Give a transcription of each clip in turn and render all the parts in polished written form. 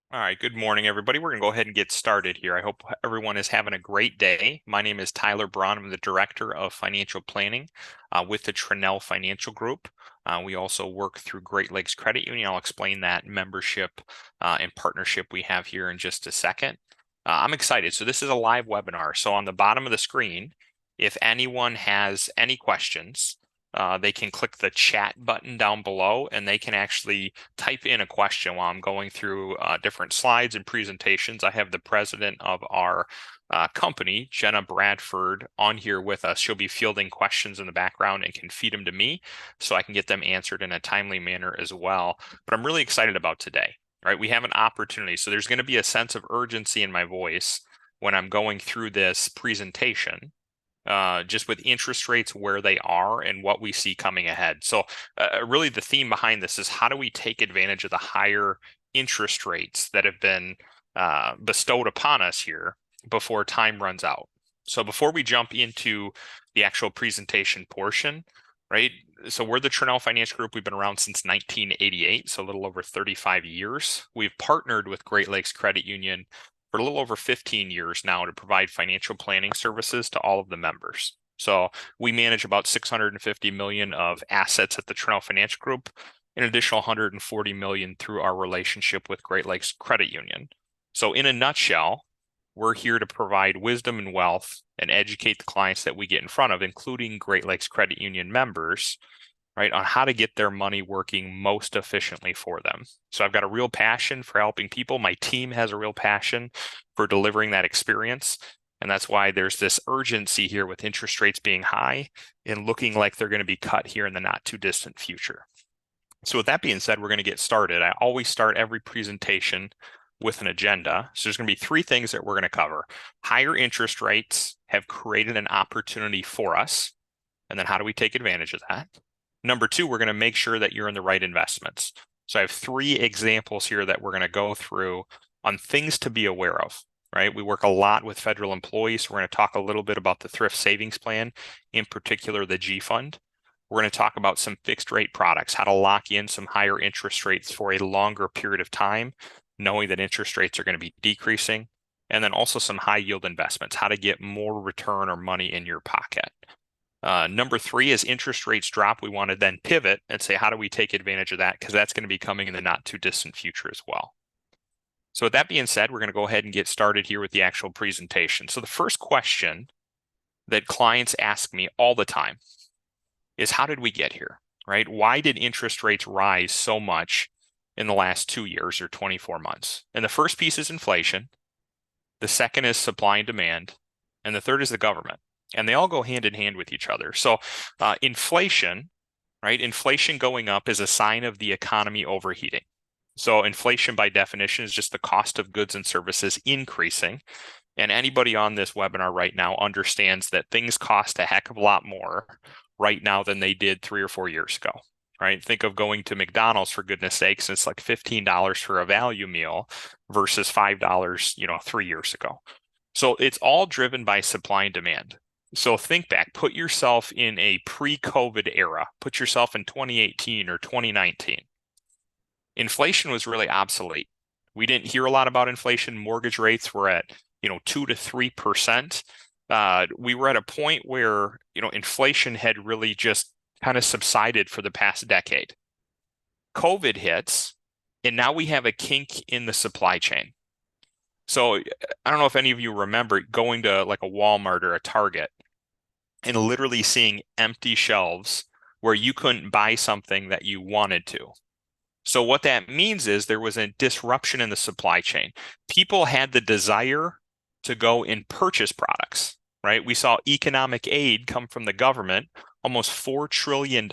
All right, good morning, everybody. We're going to go ahead and get started here. I hope everyone is having a great day. My name is Tyler Braun. I'm the Director of Financial Planning with the Tranel Financial Group. We also work through Great Lakes Credit Union. I'll explain that membership and partnership we have here in just a second. I'm excited. So this is a live webinar. So on the bottom of the screen, if anyone has any questions, they can click the chat button down below and they can actually type in a question while I'm going through different slides and presentations. I have the president of our company, Jenna Bradford, on here with us. She'll be fielding questions in the background and can feed them to me so I can get them answered in a timely manner as well. But I'm really excited about today, right? We have an opportunity. So there's going to be a sense of urgency in my voice when I'm going through this presentation, just with interest rates where they are and what we see coming ahead. So really the theme behind this is how do we take advantage of the higher interest rates that have been bestowed upon us here before time runs out. So before we jump into the actual presentation portion, right? So we're the Tranel Finance Group. We've been around since 1988, so a little over 35 years. We've partnered with Great Lakes Credit Union for a little over 15 years now to provide financial planning services to all of the members. So we manage about 650 million of assets at the Tranel Financial Group, an additional 140 million through our relationship with Great Lakes Credit Union. So in a nutshell, we're here to provide wisdom and wealth and educate the clients that we get in front of, including Great Lakes Credit Union members, right, on how to get their money working most efficiently for them. So I've got a real passion for helping people. My team has a real passion for delivering that experience. And that's why there's this urgency here with interest rates being high and looking like they're going to be cut here in the not too distant future. So with that being said, we're going to get started. I always start every presentation with an agenda. So there's going to be three things that we're going to cover. Higher interest rates have created an opportunity for us. And then how do we take advantage of that? Number two, we're going to make sure that you're in the right investments. So I have three examples here that we're going to go through on things to be aware of, right? We work a lot with federal employees. So we're going to talk a little bit about the thrift savings plan, in particular the G Fund. We're going to talk about some fixed rate products, how to lock in some higher interest rates for a longer period of time, knowing that interest rates are going to be decreasing. And then also some high yield investments, how to get more return or money in your pocket. Number three, as interest rates drop, we want to then pivot and say, how do we take advantage of that? Because that's going to be coming in the not too distant future as well. So with that being said, we're going to go ahead and get started here with the actual presentation. So the first question that clients ask me all the time is, how did we get here, right? Why did interest rates rise so much in the last 2 years or 24 months? And the first piece is inflation. The second is supply and demand. And the third is the government. And they all go hand in hand with each other. So inflation, right? Inflation going up is a sign of the economy overheating. So inflation by definition is just the cost of goods and services increasing. And anybody on this webinar right now understands that things cost a heck of a lot more right now than they did 3 or 4 years ago, right? Think of going to McDonald's, for goodness sakes, it's like $15 for a value meal versus $5, 3 years ago. So it's all driven by supply and demand. So think back, put yourself in a pre-COVID era, put yourself in 2018 or 2019. Inflation was really obsolete. We didn't hear a lot about inflation. Mortgage rates were at, 2 to 3%. We were at a point where, inflation had really just kind of subsided for the past decade. COVID hits, and now we have a kink in the supply chain. So I don't know if any of you remember going to like a Walmart or a Target and literally seeing empty shelves where you couldn't buy something that you wanted to. So what that means is there was a disruption in the supply chain. People had the desire to go and purchase products, right? We saw economic aid come from the government, almost $4 trillion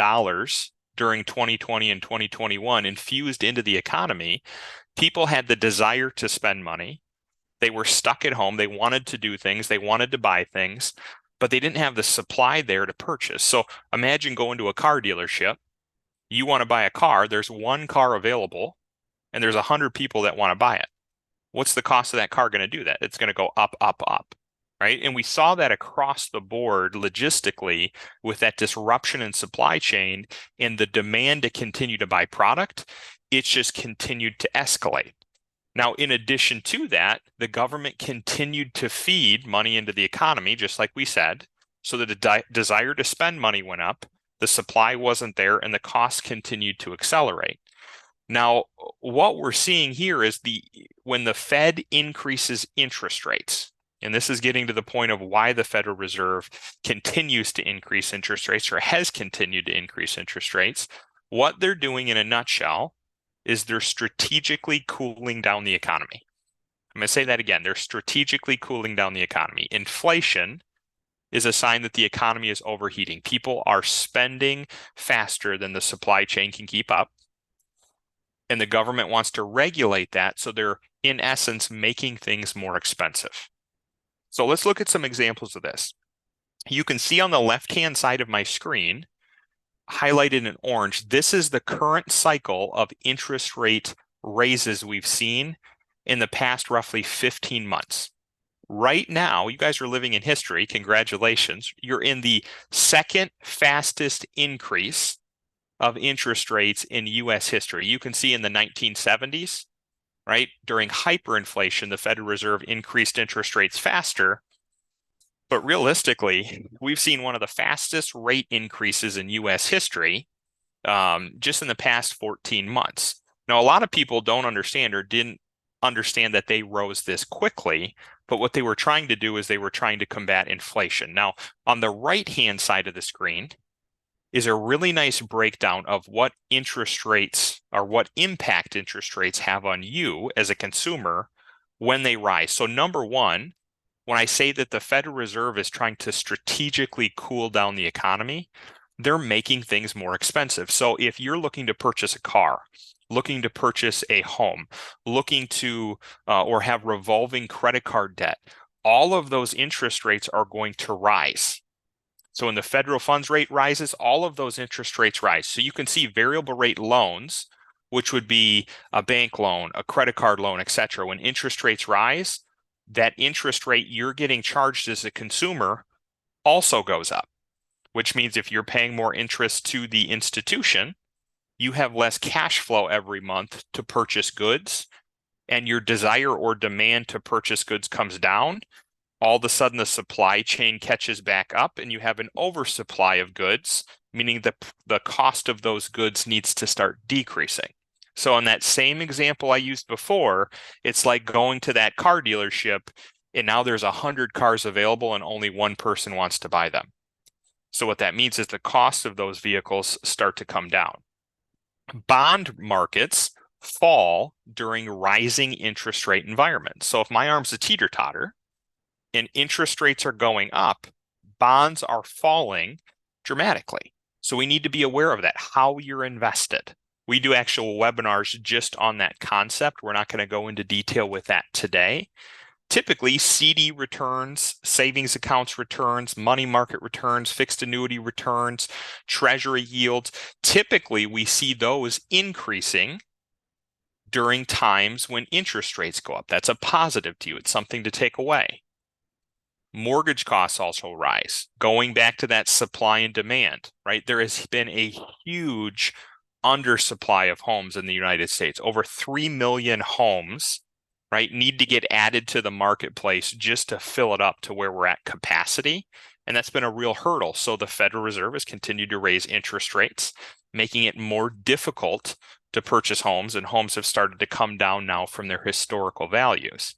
during 2020 and 2021 infused into the economy. People had the desire to spend money. They were stuck at home. They wanted to do things. They wanted to buy things, but they didn't have the supply there to purchase. So imagine going to a car dealership. You want to buy a car. There's one car available, and there's 100 people that want to buy it. What's the cost of that car going to do that? It's going to go up, up, up, right? And we saw that across the board logistically with that disruption in supply chain and the demand to continue to buy product. It's just continued to escalate. Now, in addition to that, the government continued to feed money into the economy, just like we said, so that the desire to spend money went up, the supply wasn't there, and the cost continued to accelerate. Now, what we're seeing here is when the Fed increases interest rates, and this is getting to the point of why the Federal Reserve continues to increase interest rates or has continued to increase interest rates, what they're doing in a nutshell is they're strategically cooling down the economy. I'm going to say that again. They're strategically cooling down the economy. Inflation is a sign that the economy is overheating. People are spending faster than the supply chain can keep up. And the government wants to regulate that. So they're, in essence, making things more expensive. So let's look at some examples of this. You can see on the left-hand side of my screen, highlighted in orange, this is the current cycle of interest rate raises we've seen in the past roughly 15 months. Right now, you guys are living in history. Congratulations. You're in the second fastest increase of interest rates in U.S. history. You can see in the 1970s, right, during hyperinflation, the Federal Reserve increased interest rates faster. But realistically, we've seen one of the fastest rate increases in U.S. history just in the past 14 months. Now, a lot of people don't understand or didn't understand that they rose this quickly, but what they were trying to do is they were trying to combat inflation. Now, on the right-hand side of the screen is a really nice breakdown of what interest rates or what impact interest rates have on you as a consumer when they rise. So number one, when I say that the Federal Reserve is trying to strategically cool down the economy, they're making things more expensive. So if you're looking to purchase a car, looking to purchase a home, looking to or have revolving credit card debt, all of those interest rates are going to rise. So when the federal funds rate rises, all of those interest rates rise. So you can see variable rate loans, which would be a bank loan, a credit card loan, etc. When interest rates rise, that interest rate you're getting charged as a consumer also goes up, which means if you're paying more interest to the institution, you have less cash flow every month to purchase goods, and your desire or demand to purchase goods comes down. All of a sudden, the supply chain catches back up, and you have an oversupply of goods, meaning the cost of those goods needs to start decreasing. So in that same example I used before, it's like going to that car dealership, and now there's 100 cars available, and only one person wants to buy them. So what that means is the cost of those vehicles start to come down. Bond markets fall during rising interest rate environments. So if my arm's a teeter-totter and interest rates are going up, bonds are falling dramatically. So we need to be aware of that, how you're invested. We do actual webinars just on that concept. We're not going to go into detail with that today. Typically, CD returns, savings accounts returns, money market returns, fixed annuity returns, treasury yields, typically we see those increasing during times when interest rates go up. That's a positive to you. It's something to take away. Mortgage costs also rise. Going back to that supply and demand, right? There has been a huge undersupply of homes in the United States. Over 3 million homes, right, need to get added to the marketplace just to fill it up to where we're at capacity. And that's been a real hurdle. So the Federal Reserve has continued to raise interest rates, making it more difficult to purchase homes, and homes have started to come down now from their historical values.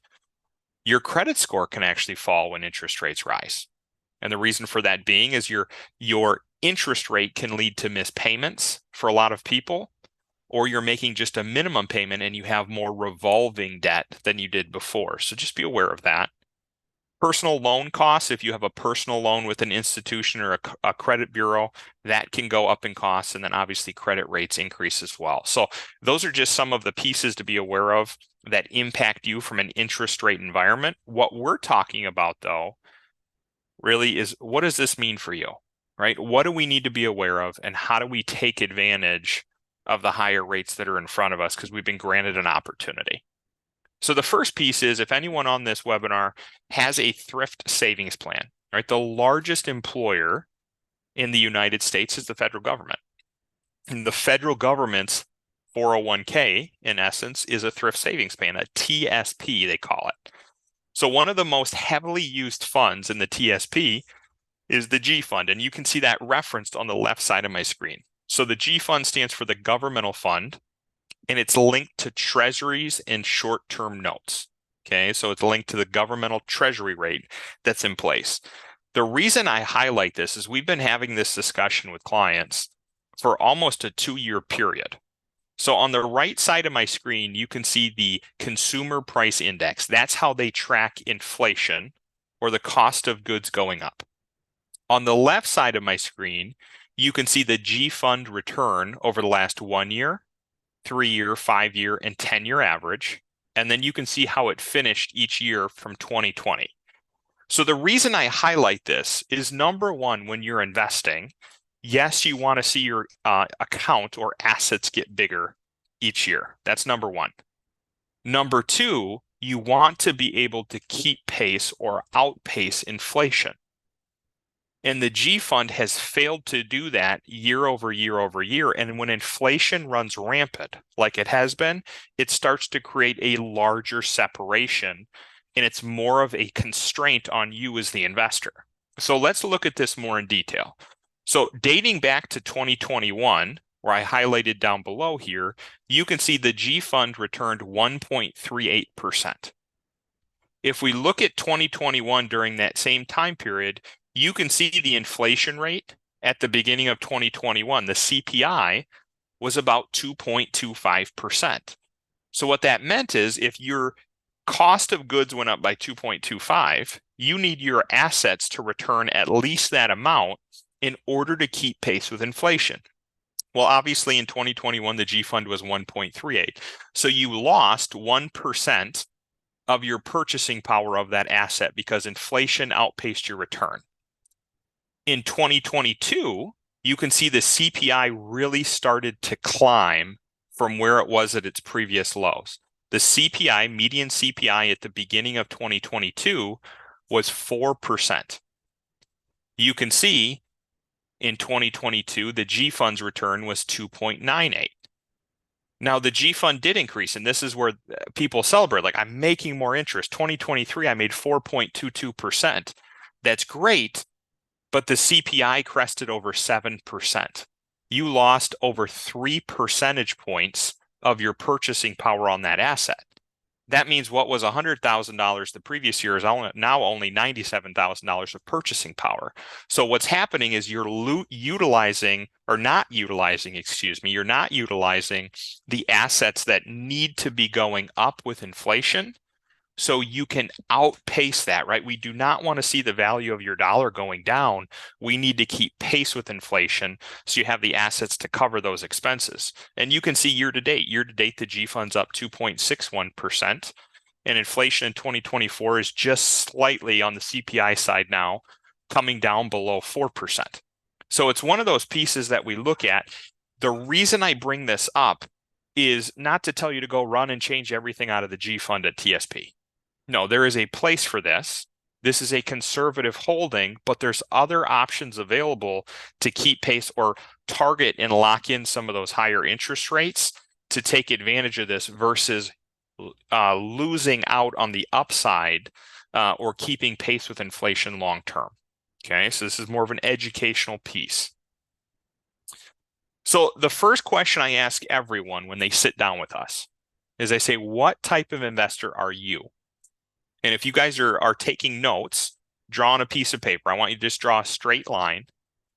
Your credit score can actually fall when interest rates rise. And the reason for that being is your interest rate can lead to missed payments for a lot of people, or you're making just a minimum payment and you have more revolving debt than you did before. So just be aware of that. Personal loan costs, if you have a personal loan with an institution or a credit bureau, that can go up in costs, and then obviously credit rates increase as well. So those are just some of the pieces to be aware of that impact you from an interest rate environment. What we're talking about, though, really is, what does this mean for you, right? What do we need to be aware of, and how do we take advantage of the higher rates that are in front of us because we've been granted an opportunity? So the first piece is, if anyone on this webinar has a thrift savings plan, right? The largest employer in the United States is the federal government. And the federal government's 401k, in essence, is a thrift savings plan, a TSP, they call it. So one of the most heavily used funds in the TSP is the G fund, and you can see that referenced on the left side of my screen. So the G fund stands for the governmental fund, and it's linked to treasuries and short-term notes. Okay, so it's linked to the governmental treasury rate that's in place. The reason I highlight this is we've been having this discussion with clients for almost a 2-year period. So on the right side of my screen, you can see the consumer price index. That's how they track inflation or the cost of goods going up. On the left side of my screen, you can see the G fund return over the last 1 year, 3-year, 5-year, and 10-year average. And then you can see how it finished each year from 2020. So the reason I highlight this is, number one, when you're investing, yes, you want to see your account or assets get bigger each year. That's number one. Number two, you want to be able to keep pace or outpace inflation. And the G fund has failed to do that year over year over year. And when inflation runs rampant, like it has been, it starts to create a larger separation. And it's more of a constraint on you as the investor. So let's look at this more in detail. So dating back to 2021, where I highlighted down below here, you can see the G fund returned 1.38%. If we look at 2021 during that same time period, you can see the inflation rate at the beginning of 2021. The CPI was about 2.25%. So what that meant is if your cost of goods went up by 2.25, you need your assets to return at least that amount in order to keep pace with inflation. Well, obviously in 2021, the G fund was 1.38. So you lost 1% of your purchasing power of that asset because inflation outpaced your return. In 2022, you can see the CPI really started to climb from where it was at its previous lows. The CPI, median CPI at the beginning of 2022 was 4%. You can see in 2022, the G fund's return was 2.98. Now, the G fund did increase, and this is where people celebrate, like, I'm making more interest. 2023, I made 4.22%. That's great, but the CPI crested over 7%. You lost over 3 percentage points of your purchasing power on that asset. That means what was $100,000 the previous year is now only $97,000 of purchasing power. So what's happening is you're not utilizing the assets that need to be going up with inflation, so you can outpace that, right? We do not want to see the value of your dollar going down. We need to keep pace with inflation so you have the assets to cover those expenses. And you can see year to date, the G fund's up 2.61%. And inflation in 2024 is just slightly on the CPI side now, coming down below 4%. So it's one of those pieces that we look at. The reason I bring this up is not to tell you to go run and change everything out of the G fund at TSP. No, there is a place for this. This is a conservative holding, but there's other options available to keep pace or target and lock in some of those higher interest rates to take advantage of this versus losing out on the upside or keeping pace with inflation long term. Okay, so this is more of an educational piece. So the first question I ask everyone when they sit down with us is I say, what type of investor are you? And if you guys are taking notes, draw on a piece of paper. I want you to just draw a straight line.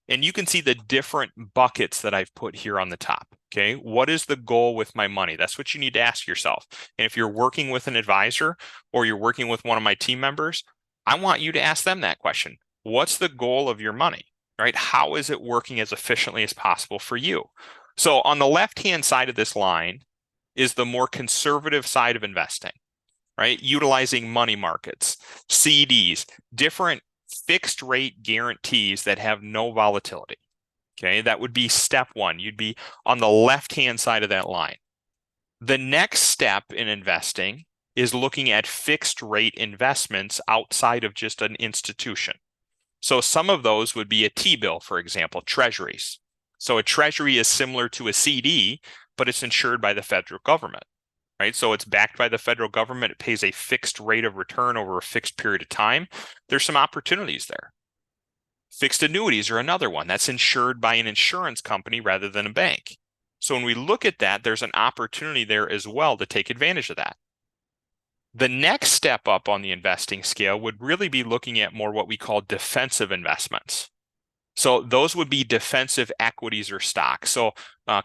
And you can see the different buckets that I've put here on the top. Okay, what is the goal with my money? That's what you need to ask yourself. And if you're working with an advisor or you're working with one of my team members, I want you to ask them that question. What's the goal of your money, right? How is it working as efficiently as possible for you? So on the left-hand side of this line is the more conservative side of investing, right? Utilizing money markets, CDs, different fixed rate guarantees that have no volatility. Okay, that would be step one. You'd be on the left-hand side of that line. The next step in investing is looking at fixed rate investments outside of just an institution. So some of those would be a T-bill, for example, treasuries. So a treasury is similar to a CD, but it's insured by the federal government, right? So it's backed by the federal government. It pays a fixed rate of return over a fixed period of time. There's some opportunities there. Fixed annuities are another one that's insured by an insurance company rather than a bank. So when we look at that, there's an opportunity there as well to take advantage of that. The next step up on the investing scale would really be looking at more what we call defensive investments. So those would be defensive equities or stocks. So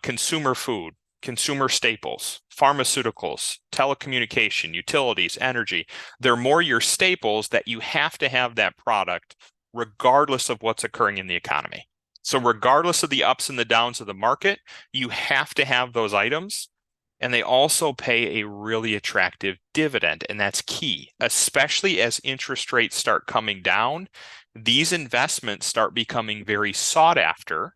consumer food, consumer staples, pharmaceuticals, telecommunication, utilities, energy. They're more your staples that you have to have that product regardless of what's occurring in the economy. So regardless of the ups and the downs of the market, you have to have those items. And they also pay a really attractive dividend. And that's key, especially as interest rates start coming down. These investments start becoming very sought after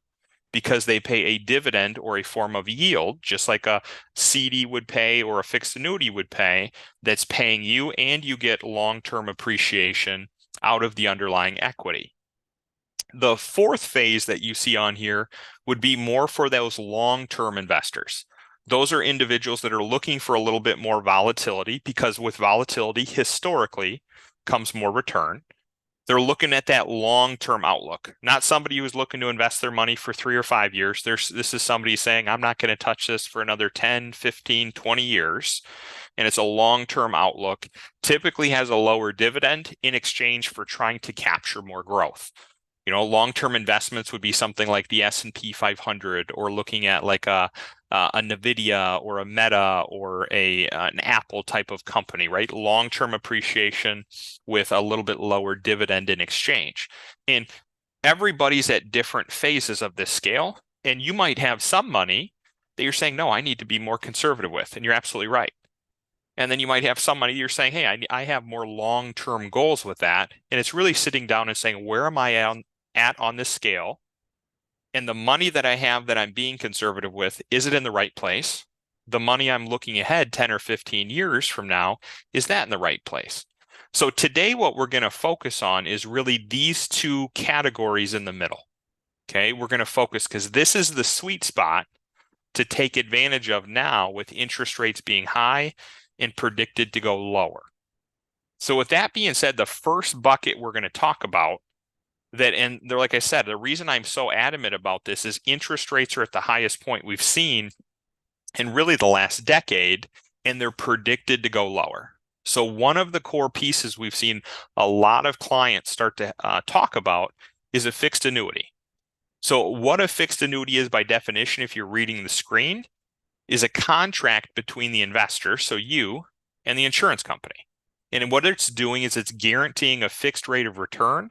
because they pay a dividend or a form of yield, just like a CD would pay or a fixed annuity would pay, that's paying you, and you get long-term appreciation out of the underlying equity. The fourth phase that you see on here would be more for those long-term investors. Those are individuals that are looking for a little bit more volatility, because with volatility, historically, comes more return. They're looking at that long-term outlook, not somebody who's looking to invest their money for 3 or 5 years. This is somebody saying, I'm not going to touch this for another 10, 15, 20 years. And it's a long-term outlook, typically has a lower dividend in exchange for trying to capture more growth. You know, long-term investments would be something like the S&P 500, or looking at like a NVIDIA or a Meta or an Apple type of company, right? Long-term appreciation with a little bit lower dividend in exchange. And everybody's at different phases of this scale. And you might have some money that you're saying, no, I need to be more conservative with. And you're absolutely right. And then you might have some money you're saying, hey, I have more long-term goals with that. And it's really sitting down and saying, where am I at on this scale? And the money that I have that I'm being conservative with, is it in the right place? The money I'm looking ahead 10 or 15 years from now, is that in the right place? So today, what we're going to focus on is really these two categories in the middle. Okay, we're going to focus because this is the sweet spot to take advantage of now, with interest rates being high and predicted to go lower. So with that being said, the first bucket we're going to talk about, and they're, like I said, the reason I'm so adamant about this is interest rates are at the highest point we've seen in really the last decade, and they're predicted to go lower. So one of the core pieces we've seen a lot of clients start to talk about is a fixed annuity. So what a fixed annuity is, by definition, if you're reading the screen, is a contract between the investor, so you, and the insurance company. And what it's doing is it's guaranteeing a fixed rate of return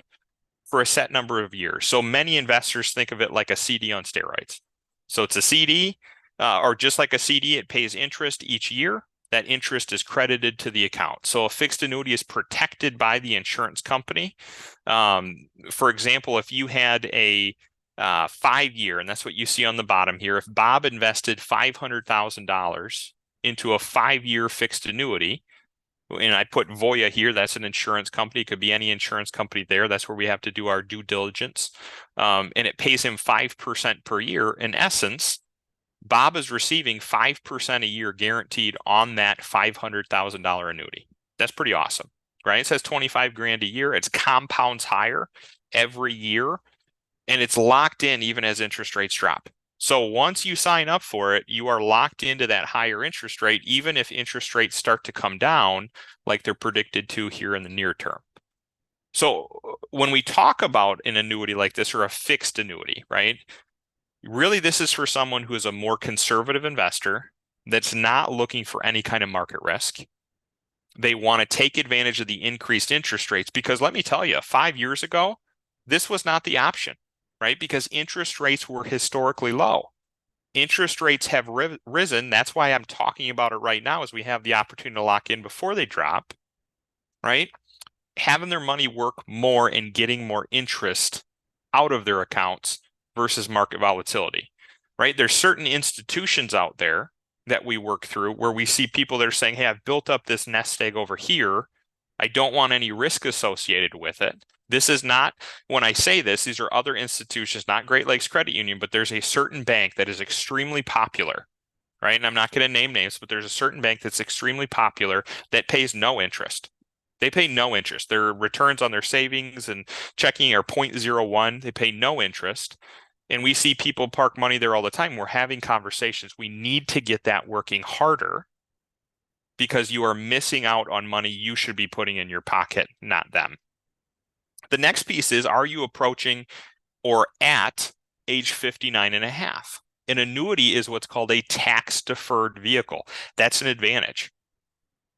for a set number of years. So many investors think of it like a CD on steroids. So it's a CD, or just like a CD, it pays interest each year. That interest is credited to the account. So a fixed annuity is protected by the insurance company. For example, if you had a 5-year, and that's what you see on the bottom here, if Bob invested $500,000 into a 5-year fixed annuity, and I put Voya here, that's an insurance company. It could be any insurance company there. That's where we have to do our due diligence. And it pays him 5% per year. In essence, Bob is receiving 5% a year guaranteed on that $500,000 annuity. That's pretty awesome, right? It says 25 grand a year. It's compounds higher every year, and it's locked in even as interest rates drop. So once you sign up for it, you are locked into that higher interest rate, even if interest rates start to come down like they're predicted to here in the near term. So when we talk about an annuity like this, or a fixed annuity, right? Really, this is for someone who is a more conservative investor that's not looking for any kind of market risk. They want to take advantage of the increased interest rates, because let me tell you, 5 years ago, this was not the option, right? Because interest rates were historically low. Interest rates have risen. That's why I'm talking about it right now, as we have the opportunity to lock in before they drop, right? Having their money work more and getting more interest out of their accounts versus market volatility, right? There's certain institutions out there that we work through where we see people that are saying, hey, I've built up this nest egg over here. I don't want any risk associated with it. This is not, when I say this, these are other institutions, not Great Lakes Credit Union, but there's a certain bank that is extremely popular right? And I'm not going to name names, but there's a certain bank that's extremely popular that pays no interest. They pay no interest. Their returns on their savings and checking are 0.01. They pay no interest. And we see people park money there all the time. We're having conversations. We need to get that working harder because you are missing out on money you should be putting in your pocket, not them. The next piece is, are you approaching or at age 59 and a half? An annuity is what's called a tax-deferred vehicle. That's an advantage.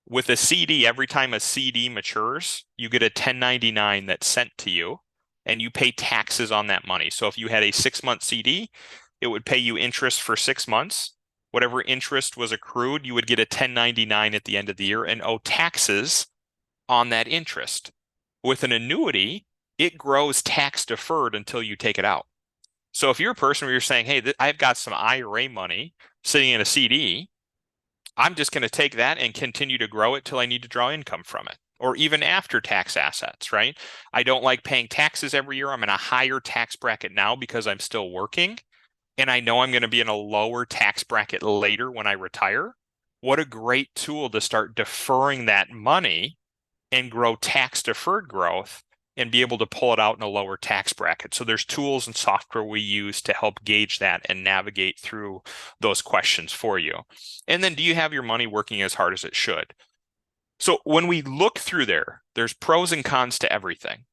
With a CD, every time a CD matures, you get a 1099 that's sent to you, and you pay taxes on that money. So if you had a 6-month CD, it would pay you interest for 6 months. Whatever interest was accrued, you would get a 1099 at the end of the year and owe taxes on that interest. With an annuity, it grows tax deferred until you take it out. So if you're a person where you're saying, hey, I've got some IRA money sitting in a CD, I'm just going to take that and continue to grow it till I need to draw income from it, or even after tax assets, right? I don't like paying taxes every year. I'm in a higher tax bracket now because I'm still working, and I know I'm going to be in a lower tax bracket later when I retire. What a great tool to start deferring that money and grow tax deferred growth and be able to pull it out in a lower tax bracket. So there's tools and software we use to help gauge that and navigate through those questions for you. And then, do you have your money working as hard as it should? So when we look through there's pros and cons to everything.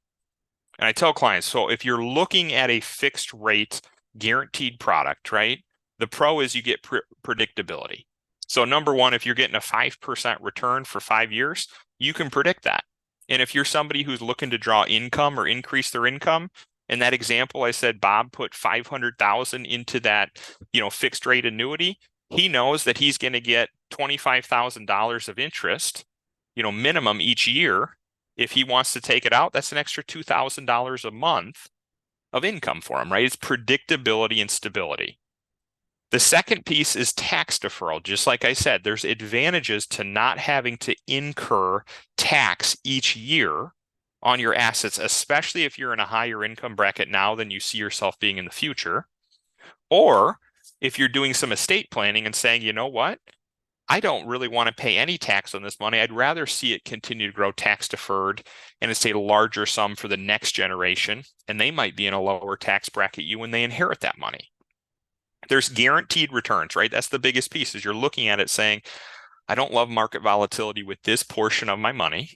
And I tell clients, so if you're looking at a fixed rate guaranteed product, right? The pro is you get predictability. So number one, if you're getting a 5% return for 5 years, you can predict that. And if you're somebody who's looking to draw income or increase their income, in that example, I said Bob put 500,000 into that, fixed rate annuity. He knows that he's going to get $25,000 of interest, minimum each year. If he wants to take it out, that's an extra $2,000 a month of income for him, right? It's predictability and stability. The second piece is tax deferral. Just like I said, there's advantages to not having to incur tax each year on your assets, especially if you're in a higher income bracket now than you see yourself being in the future. Or if you're doing some estate planning and saying, you know what, I don't really want to pay any tax on this money. I'd rather see it continue to grow tax deferred, and it's a larger sum for the next generation, and they might be in a lower tax bracket you when they inherit that money. There's guaranteed returns, right? That's the biggest piece, is you're looking at it saying, I don't love market volatility with this portion of my money.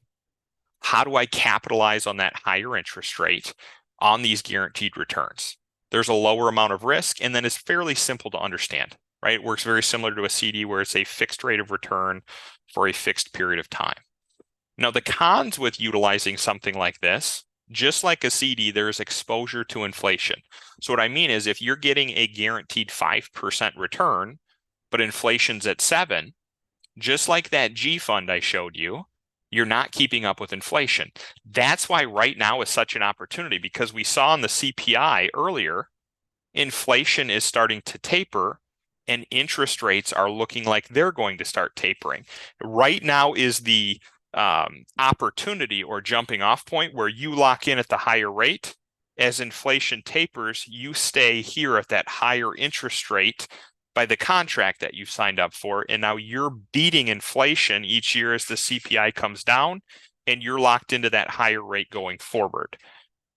How do I capitalize on that higher interest rate on these guaranteed returns? There's a lower amount of risk, and then it's fairly simple to understand, right? It works very similar to a CD where it's a fixed rate of return for a fixed period of time. Now, the cons with utilizing something like this, just like a CD, there's exposure to inflation. So what I mean is, if you're getting a guaranteed 5% return, but inflation's at 7%, just like that G fund I showed you, you're not keeping up with inflation. That's why right now is such an opportunity, because we saw in the CPI earlier, inflation is starting to taper and interest rates are looking like they're going to start tapering. Right now is the opportunity or jumping off point where you lock in at the higher rate. As inflation tapers, you stay here at that higher interest rate by the contract that you've signed up for. And now you're beating inflation each year as the CPI comes down, and you're locked into that higher rate going forward.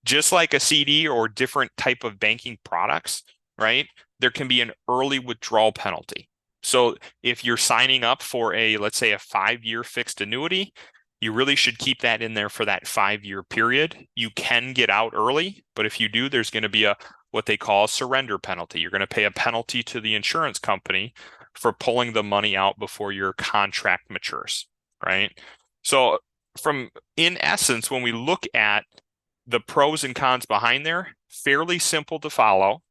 Just like a CD or different type of banking products, right? There can be an early withdrawal penalty. So if you're signing up for let's say a 5-year fixed annuity, you really should keep that in there for that 5-year period. You can get out early, but if you do, there's going to be what they call a surrender penalty. You're going to pay a penalty to the insurance company for pulling the money out before your contract matures, right? So in essence, when we look at the pros and cons behind there, fairly simple to follow.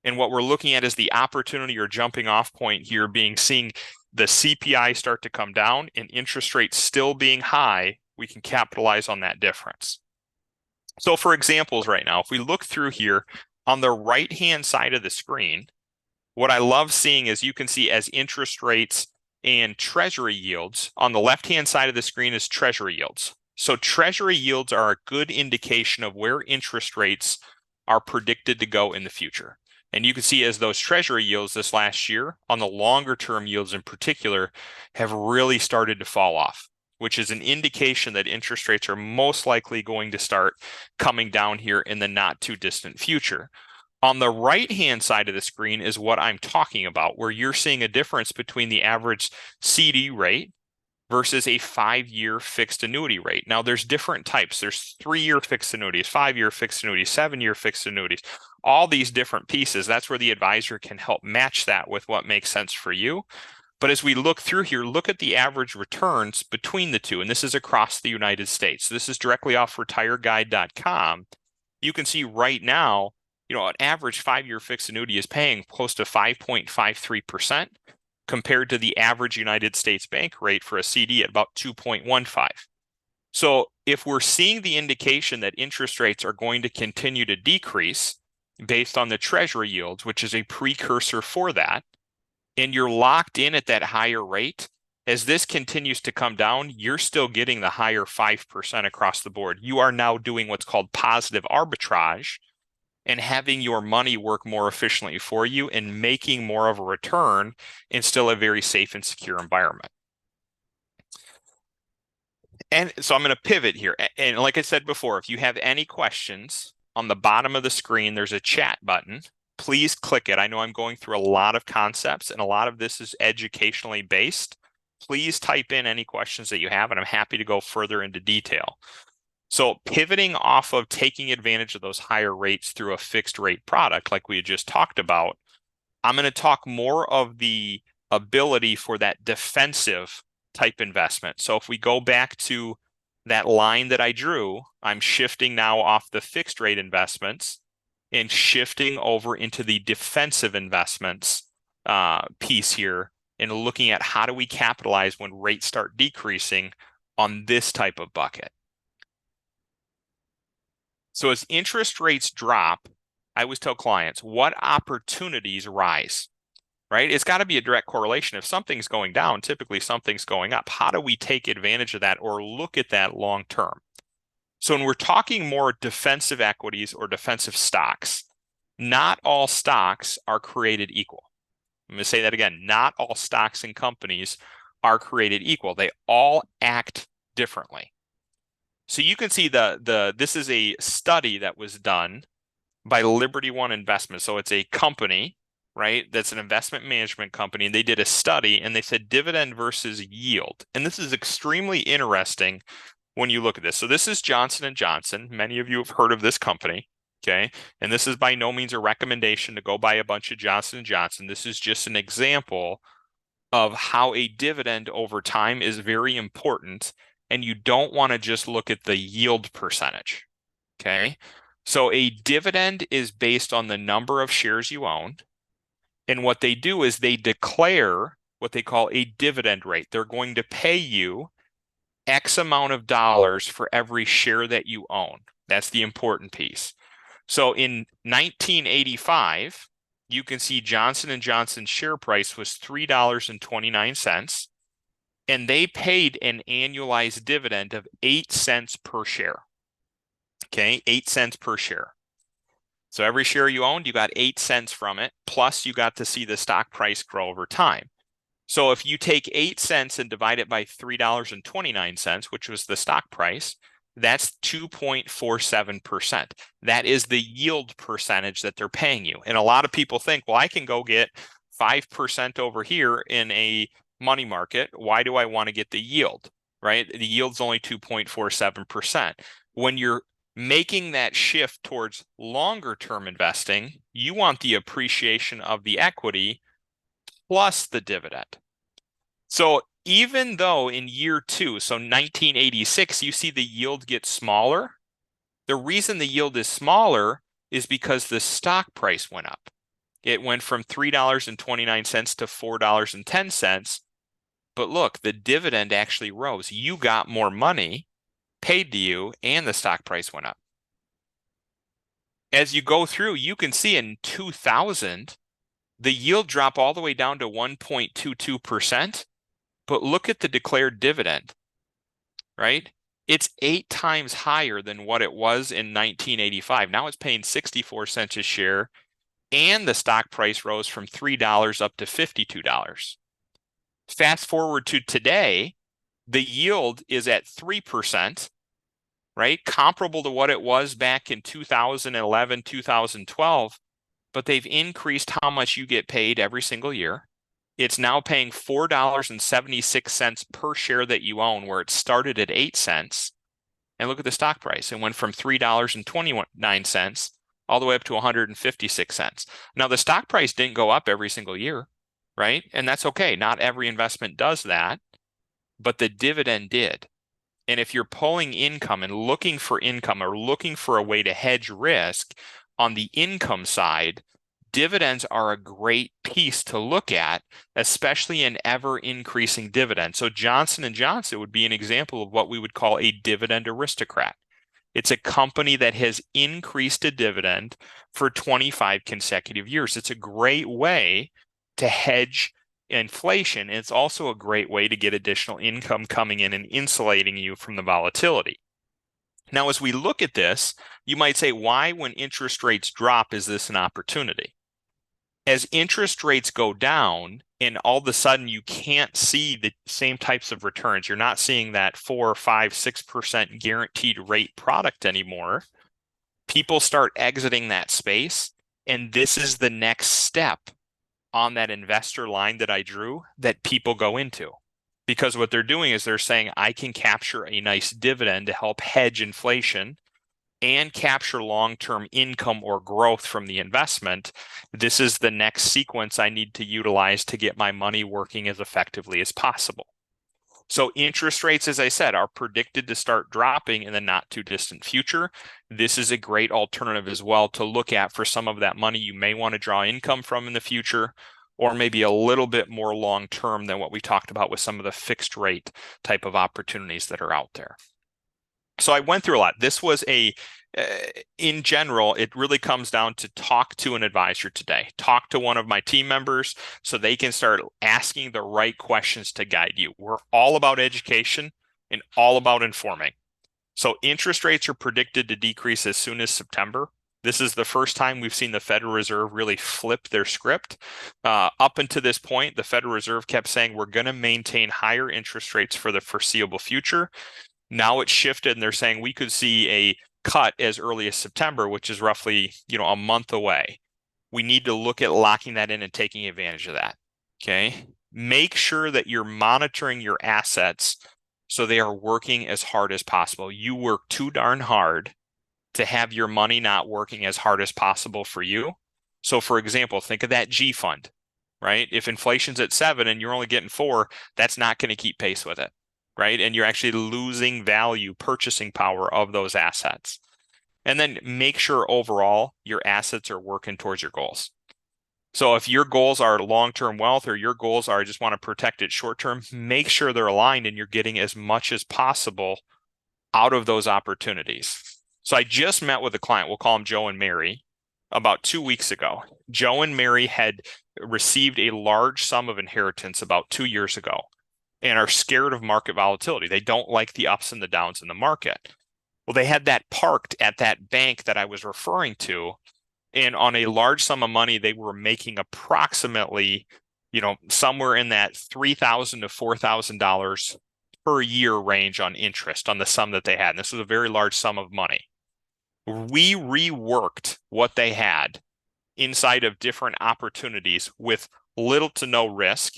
And what we're looking at is the opportunity or jumping off point here being seeing the CPI start to come down and interest rates still being high. We can capitalize on that difference. So for examples right now, if we look through here on the right-hand side of the screen, what I love seeing is you can see as interest rates and treasury yields. On the left-hand side of the screen is treasury yields. So treasury yields are a good indication of where interest rates are predicted to go in the future. And you can see as those treasury yields this last year, on the longer term yields in particular, have really started to fall off, which is an indication that interest rates are most likely going to start coming down here in the not too distant future. On the right-hand side of the screen is what I'm talking about, where you're seeing a difference between the average CD rate versus a 5-year fixed annuity rate. Now, there's different types. There's 3-year fixed annuities, 5-year fixed annuities, 7-year fixed annuities, all these different pieces. That's where the advisor can help match that with what makes sense for you. But as we look through here, look at the average returns between the two. And this is across the United States. This is directly off retireguide.com. You can see right now, an average 5-year fixed annuity is paying close to 5.53%. compared to the average United States bank rate for a CD at about 2.15. So if we're seeing the indication that interest rates are going to continue to decrease based on the treasury yields, which is a precursor for that, and you're locked in at that higher rate, as this continues to come down, you're still getting the higher 5% across the board. You are now doing what's called positive arbitrage, and having your money work more efficiently for you and making more of a return in still a very safe and secure environment. And so I'm going to pivot here. And like I said before, if you have any questions, on the bottom of the screen, there's a chat button. Please click it. I know I'm going through a lot of concepts and a lot of this is educationally based. Please type in any questions that you have, and I'm happy to go further into detail. So pivoting off of taking advantage of those higher rates through a fixed rate product like we had just talked about, I'm going to talk more of the ability for that defensive type investment. So if we go back to that line that I drew, I'm shifting now off the fixed rate investments and shifting over into the defensive investments piece here and looking at how do we capitalize when rates start decreasing on this type of bucket. So as interest rates drop, I always tell clients, what opportunities rise, right? It's got to be a direct correlation. If something's going down, typically something's going up. How do we take advantage of that or look at that long term? So when we're talking more defensive equities or defensive stocks, not all stocks are created equal. I'm going to say that again. Not all stocks and companies are created equal. They all act differently. So you can see this is a study that was done by Liberty Investment. So it's a company, right? That's an investment management company. And they did a study and they said dividend versus yield. And this is extremely interesting when you look at this. So this is Johnson & Johnson. Many of you have heard of this company, okay? And this is by no means a recommendation to go buy a bunch of Johnson & Johnson. This is just an example of how a dividend over time is very important. And you don't want to just look at the yield percentage, okay? So a dividend is based on the number of shares you own. And what they do is they declare what they call a dividend rate. They're going to pay you X amount of dollars for every share that you own. That's the important piece. So in 1985, you can see Johnson & Johnson's share price was $3.29. And they paid an annualized dividend of 8 cents per share. Okay, 8 cents per share. So every share you owned, you got 8 cents from it, plus you got to see the stock price grow over time. So if you take 8 cents and divide it by $3.29, which was the stock price, that's 2.47%. That is the yield percentage that they're paying you. And a lot of people think, well, I can go get 5% over here in a money market. Why do I want to get the yield, right? The yield's only 2.47%. When you're making that shift towards longer term investing, you want the appreciation of the equity plus the dividend. So even though in year 2, so 1986, you see the yield get smaller, the reason the yield is smaller is because the stock price went up. It went from $3.29 to $4.10. But look, the dividend actually rose. You got more money paid to you and the stock price went up. As you go through, you can see in 2000, the yield dropped all the way down to 1.22%. But look at the declared dividend, right? It's 8 times higher than what it was in 1985. Now it's paying 64 cents a share. and the stock price rose from $3 up to $52. Fast forward to today, the yield is at 3%, right? Comparable to what it was back in 2011, 2012, but they've increased how much you get paid every single year. It's now paying $4.76 per share that you own, where it started at 8 cents. And look at the stock price. It went from $3.29 all the way up to 156 cents. Now, the stock price didn't go up every single year, right? And that's okay. Not every investment does that, but the dividend did. And if you're pulling income and looking for income or looking for a way to hedge risk on the income side, dividends are a great piece to look at, especially an ever increasing dividend. So Johnson & Johnson would be an example of what we would call a dividend aristocrat. It's a company that has increased a dividend for 25 consecutive years. It's a great way to hedge inflation. It's also a great way to get additional income coming in and insulating you from the volatility. Now, as we look at this, you might say, why, when interest rates drop, is this an opportunity? As interest rates go down and all of a sudden you can't see the same types of returns, you're not seeing that 4, 5, 6% guaranteed rate product anymore, people start exiting that space. And this is the next step on that investor line that I drew that people go into. Because what they're doing is they're saying, I can capture a nice dividend to help hedge inflation and capture long-term income or growth from the investment. This is the next sequence I need to utilize to get my money working as effectively as possible. So interest rates, as I said, are predicted to start dropping in the not too distant future. This is a great alternative as well to look at for some of that money you may want to draw income from in the future, or maybe a little bit more long-term than what we talked about with some of the fixed rate type of opportunities that are out there. So I went through a lot. This was in general, it really comes down to talk to an advisor today. Talk to one of my team members so they can start asking the right questions to guide you. We're all about education and all about informing. So interest rates are predicted to decrease as soon as September. This is the first time we've seen the Federal Reserve really flip their script. Up until this point, the Federal Reserve kept saying we're going to maintain higher interest rates for the foreseeable future. Now it's shifted and they're saying we could see a cut as early as September, which is roughly, a month away. We need to look at locking that in and taking advantage of that. Okay. Make sure that you're monitoring your assets so they are working as hard as possible. You work too darn hard to have your money not working as hard as possible for you. So for example, think of that G fund, right? If inflation's at 7 and you're only getting 4, that's not going to keep pace with it. Right? And you're actually losing value, purchasing power of those assets. And then make sure overall your assets are working towards your goals. So if your goals are long-term wealth or your goals are I just want to protect it short-term, make sure they're aligned and you're getting as much as possible out of those opportunities. So I just met with a client, we'll call them Joe and Mary, about 2 weeks ago. Joe and Mary had received a large sum of inheritance about 2 years ago and are scared of market volatility. They don't like the ups and the downs in the market. Well, they had that parked at that bank that I was referring to, and on a large sum of money, they were making approximately, somewhere in that $3,000 to $4,000 per year range on interest on the sum that they had. And this was a very large sum of money. We reworked what they had inside of different opportunities with little to no risk,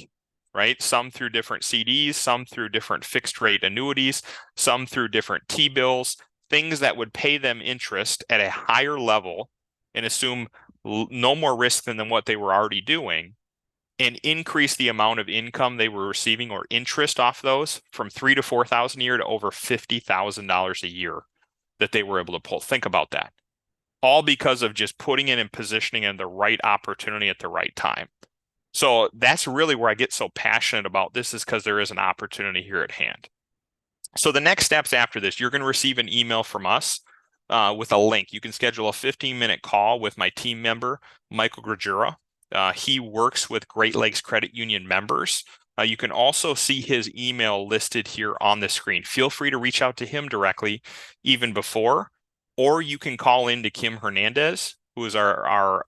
right? Some through different CDs, some through different fixed rate annuities, some through different T-bills, things that would pay them interest at a higher level and assume no more risk than what they were already doing, and increase the amount of income they were receiving or interest off those from $3,000 to $4,000 a year to over $50,000 a year that they were able to pull. Think about that. All because of just putting it and positioning in the right opportunity at the right time. So that's really where I get so passionate about this, is because there is an opportunity here at hand. So the next steps after this, you're going to receive an email from us with a link. You can schedule a 15-minute call with my team member, Michael Grajura. He works with Great Lakes Credit Union members. You can also see his email listed here on the screen. Feel free to reach out to him directly even before, or you can call in to Kim Hernandez who is our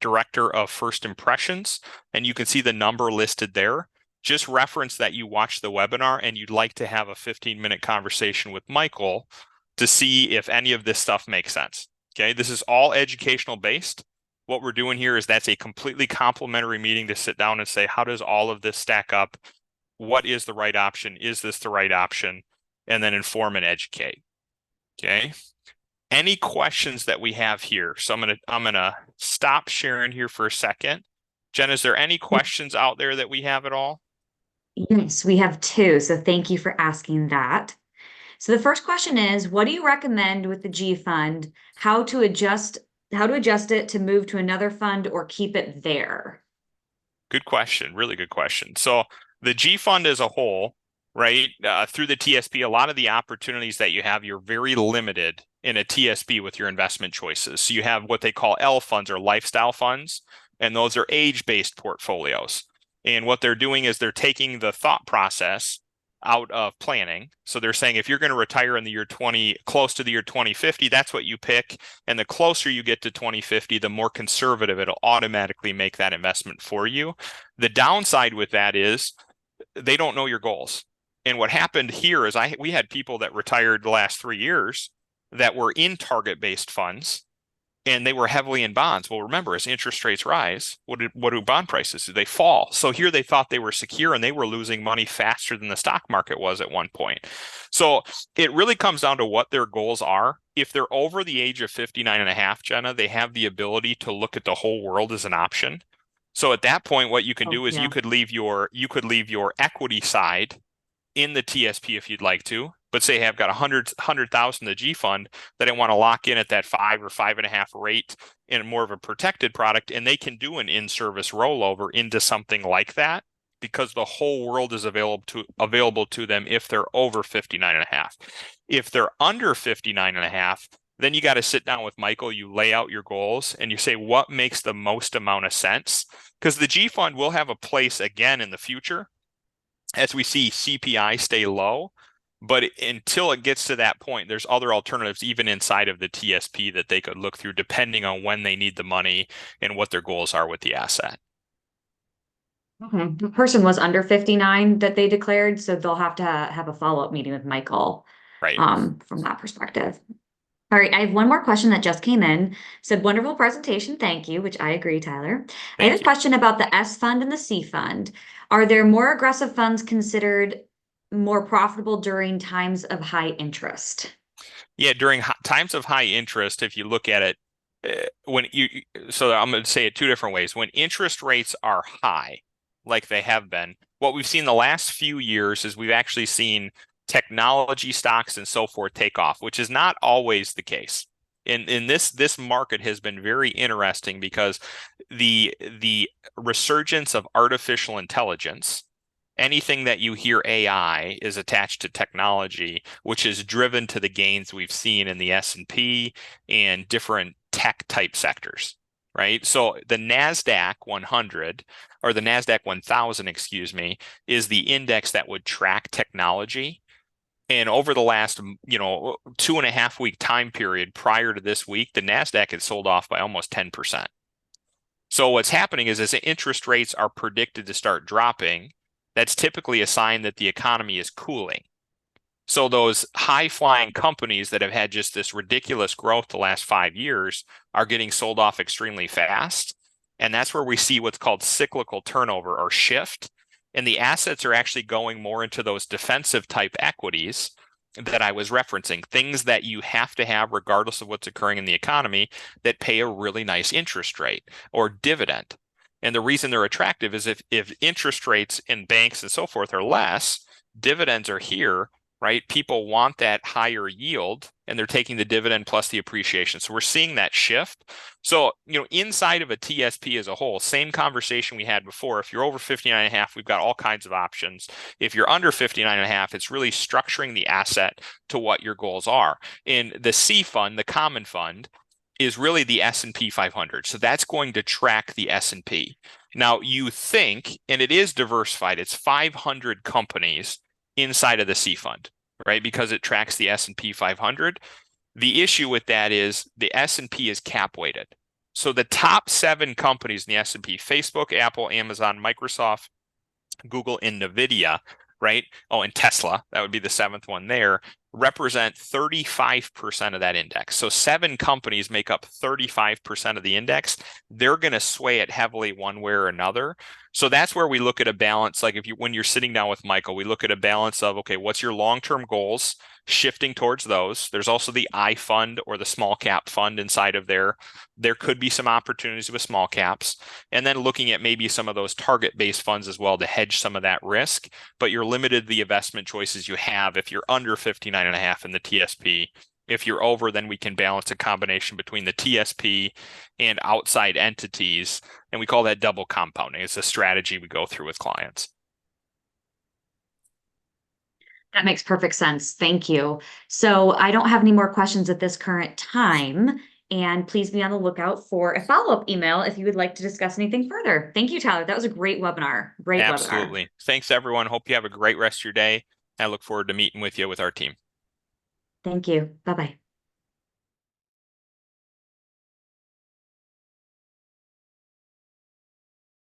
director of first impressions, and you can see the number listed there. Just reference that you watched the webinar and you'd like to have a 15-minute conversation with Michael to see if any of this stuff makes sense. Okay, this is all educational based. What we're doing here is that's a completely complimentary meeting to sit down and say, how does all of this stack up? What is the right option? Is this the right option? And then inform and educate. Okay. Any questions that we have here? So I'm gonna stop sharing here for a second. Jen, is there any questions out there that we have at all? Yes, we have two. So thank you for asking that. So the first question is, what do you recommend with the G fund? How to adjust it to move to another fund or keep it there? Good question. Really good question. So the G fund as a whole, right, through the TSP, a lot of the opportunities that you have, you're very limited in a TSP with your investment choices. So you have what they call L funds or lifestyle funds, and those are age-based portfolios. And what they're doing is they're taking the thought process out of planning. So they're saying if you're going to retire in the year 20, close to the year 2050, that's what you pick. And the closer you get to 2050, the more conservative it'll automatically make that investment for you. The downside with that is they don't know your goals. And what happened here is we had people that retired the last 3 years that were in target-based funds and they were heavily in bonds. Well, remember, as interest rates rise, what do bond prices do? They fall. So here they thought they were secure and they were losing money faster than the stock market was at one point. So it really comes down to what their goals are. If they're over the age of 59 and a half, Jenna, they have the ability to look at the whole world as an option. So at that point, what you can do is Yeah. you could leave your equity side in the TSP if you'd like to, but say, hey, I've got 100,000 in the G fund that I want to lock in at that 5 or 5.5 rate in more of a protected product, and they can do an in-service rollover into something like that because the whole world is available to them if they're over 59 and a half. If they're under 59 and a half, then you got to sit down with Michael, you lay out your goals, and you say what makes the most amount of sense. Because the G fund will have a place again in the future as we see CPI stay low. But until it gets to that point, there's other alternatives even inside of the TSP that they could look through depending on when they need the money and what their goals are with the asset. Okay. The person was under 59 that they declared, so they'll have to have a follow-up meeting with Michael Right. from that perspective. All right, I have one more question that just came in. Said, wonderful presentation, thank you, which I agree, Tyler. I have Thank a you. question about the S fund and the C fund. Are there more aggressive funds considered more profitable during times of high interest? Yeah, during times of high interest, if you look at it, so I'm going to say it two different ways. When interest rates are high, like they have been, what we've seen the last few years is we've actually seen technology stocks and so forth take off, which is not always the case. In this market has been very interesting because the resurgence of artificial intelligence, anything that you hear AI is attached to technology, which is driven to the gains we've seen in the S&P and different tech type sectors, right? So the NASDAQ 100 or the NASDAQ 1000, excuse me, is the index that would track technology. And over the last, 2.5 week time period prior to this week, the NASDAQ had sold off by almost 10%. So what's happening is as interest rates are predicted to start dropping, that's typically a sign that the economy is cooling. So those high flying companies that have had just this ridiculous growth the last 5 years are getting sold off extremely fast. And that's where we see what's called cyclical turnover or shift. And the assets are actually going more into those defensive type equities that I was referencing, things that you have to have regardless of what's occurring in the economy that pay a really nice interest rate or dividend. And the reason they're attractive is if interest rates in banks and so forth are less, dividends are here, right? People want that higher yield and they're taking the dividend plus the appreciation. So we're seeing that shift. So, inside of a TSP as a whole, same conversation we had before. If you're over 59 and a half, we've got all kinds of options. If you're under 59 and a half, it's really structuring the asset to what your goals are. In the C fund, the common fund, is really the S&P 500. So that's going to track the S&P. Now you think, and it is diversified, it's 500 companies inside of the C fund, right? Because it tracks the S&P 500. The issue with that is the S&P is cap weighted. So the top 7 companies in the S&P, Facebook, Apple, Amazon, Microsoft, Google, and NVIDIA, right? Oh, and Tesla, that would be the 7th one there, represent 35% of that index. So 7 companies make up 35% of the index. They're going to sway it heavily one way or another. So that's where we look at a balance. Like when you're sitting down with Michael, we look at a balance of, okay, what's your long-term goals? Shifting towards those. There's also the I fund or the small cap fund inside of there. There could be some opportunities with small caps. And then looking at maybe some of those target-based funds as well to hedge some of that risk. But you're limited the investment choices you have if you're under 59.5 in the TSP. If you're over, then we can balance a combination between the TSP and outside entities. And we call that double compounding. It's a strategy we go through with clients. That makes perfect sense. Thank you. So I don't have any more questions at this current time. And please be on the lookout for a follow-up email if you would like to discuss anything further. Thank you, Tyler. That was a great webinar. Great webinar. Absolutely. Thanks, everyone. Hope you have a great rest of your day. I look forward to meeting with you with our team. Thank you. Bye-bye.